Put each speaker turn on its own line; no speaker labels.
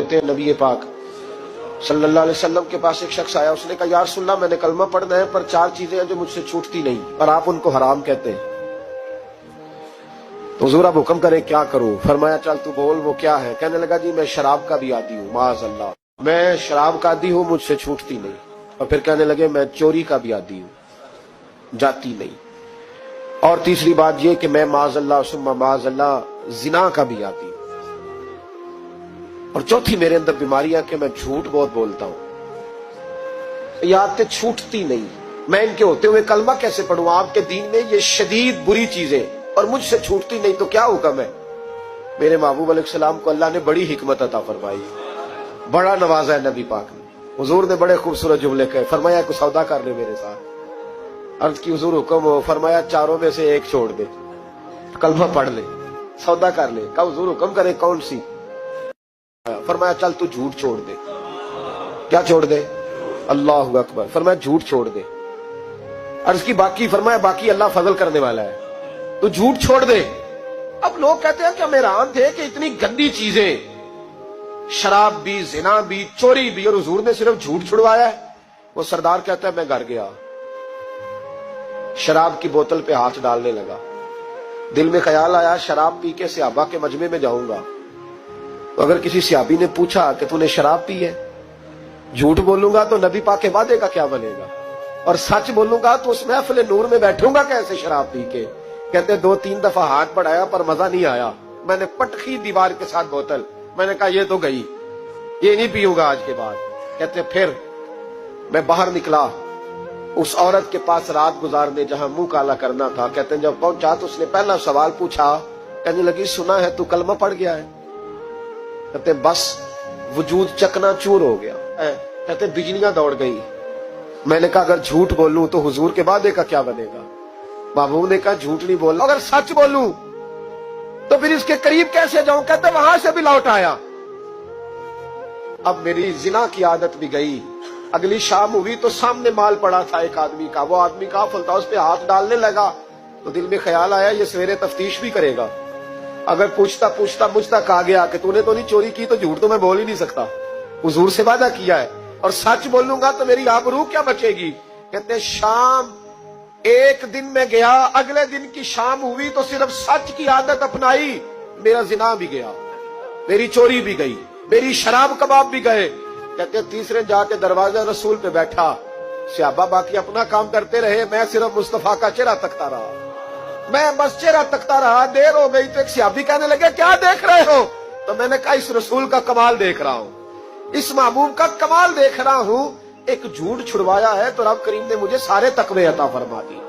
कहते हैं नबी पाक सल्लल्लाहु अलैहि वसल्लम के पास एक शख्स आया, उसने कहा या रसूल अल्लाह मैंने कलमा पढ़ना है पर 4 चीजें हैं जो मुझसे छूटती नहीं और आप उनको हराम कहते हैं, तो हुजूर आप हुक्म करें क्या करूं? फरमाया चल तू बोल वो क्या है? कहने लगा जी मैं शराब का भी आदी हूँ, माज़अल्लाह मैं शराब का आदी हूँ, मुझसे छूटती नहीं। और फिर कहने लगे मैं चोरी का भी आदी हूँ, जाती नहीं। और तीसरी बात ये कि मैं माज़अल्लाह सुम्मा माज़अल्लाह जिना का भी आदी हूँ। और चौथी मेरे अंदर बीमारियां कि मैं झूठ बहुत बोलता हूं। ये आदतें छूटती नहीं, मैं इनके होते हुए कलमा कैसे पढ़ूं? आपके दीन में ये शदीद बुरी चीजें और मुझसे छूटती नहीं, तो क्या हुक्म है? मेरे महबूब अलैहिस्सलाम को अल्लाह ने बड़ी हिकमत अता फरमाई, बड़ा नवाजा है नबी पाक ने। हुजूर ने बड़े खूबसूरत जुमले कहे, फरमाया कुछ सौदा कर ले मेरे साथ। अर्ज की हुजूर हुक्म हो, फरमाया चारों में से एक छोड़ दे, कलमा पढ़ ले, सौदा कर ले। कहा हुजूर हुक्म करे कौन सी? फरमाया चल तू झूठ छोड़ दे। क्या छोड़ दे? अल्लाहु अकबर। फरमाया झूठ छोड़ दे। अर्ज की बाकी? फरमाया बाकी अल्लाह फजल करने वाला है, तू झूठ छोड़ दे। अब लोग कहते हैं कि हम हैरान थे कि इतनी गंदी चीजें, शराब भी, जिना भी, चोरी भी, और हुजूर ने सिर्फ झूठ छुड़वाया है। वो सरदार कहता है मैं घर गया, शराब की बोतल पे हाथ डालने लगा, दिल में ख्याल आया शराब पी के सहाबा के मजमे में जाऊंगा, तो अगर किसी सहाबी ने पूछा कि तूने शराब पी है, झूठ बोलूंगा तो नबी पाक के वादे का क्या बनेगा, और सच बोलूंगा तो उस महफिल नूर में बैठूंगा कैसे शराब पी के? कहते 2-3 दफा हाथ बढ़ाया पर मजा नहीं आया, मैंने पटखी दीवार के साथ बोतल, मैंने कहा ये तो गई, ये नहीं पीऊंगा आज के बाद। कहते फिर मैं बाहर निकला उस औरत के पास रात गुजारने जहां मुंह काला करना था। कहते जब पहुंचा तो उसने पहला सवाल पूछा, कहने लगी सुना है तू कलमा पढ़ गया है? कहते बस वजूद चकनाचूर हो गया। कहते बिजलियां दौड़ गई। मैंने कहा अगर झूठ बोलूं तो हुजूर के वादे का क्या बनेगा? महबूब ने कहा झूठ नहीं बोलना, अगर सच बोलूं तो फिर इसके करीब कैसे जाऊं? कहते वहां से भी लौट आया। अब मेरी जिना की आदत भी गई। अगली शाम हुई तो सामने माल पड़ा था एक आदमी का, वो आदमी काफिल था, उस पे हाथ डालने लगा तो दिल में ख्याल आया ये सवेरे तफ्तीश भी करेगा, अगर पूछता पूछता मुझ तक आ गया कि तूने तो नहीं चोरी की, तो झूठ तो मैं बोल ही नहीं सकता, हुजूर से वादा किया है, और सच बोलूंगा तो मेरी आबरू क्या बचेगी? कहते शाम एक दिन में गया, अगले दिन की शाम हुई तो सिर्फ सच की आदत अपनाई, मेरा जिना भी गया, मेरी चोरी भी गई, मेरी शराब कबाब भी गए। कहते तीसरे जाके दरवाजा रसूल पे बैठा, सहाबा बाकी अपना काम करते रहे, मैं सिर्फ मुस्तफा का चेहरा तकता रहा, मैं बस चेहरा तकता रहा। देर हो गई तो एक सहाबी कहने लगे क्या देख रहे हो? तो मैंने कहा इस रसूल का कमाल देख रहा हूं, इस महबूब का कमाल देख रहा हूं। एक झूठ छुड़वाया है तो रब करीम ने मुझे सारे तकवे अता फरमा दी।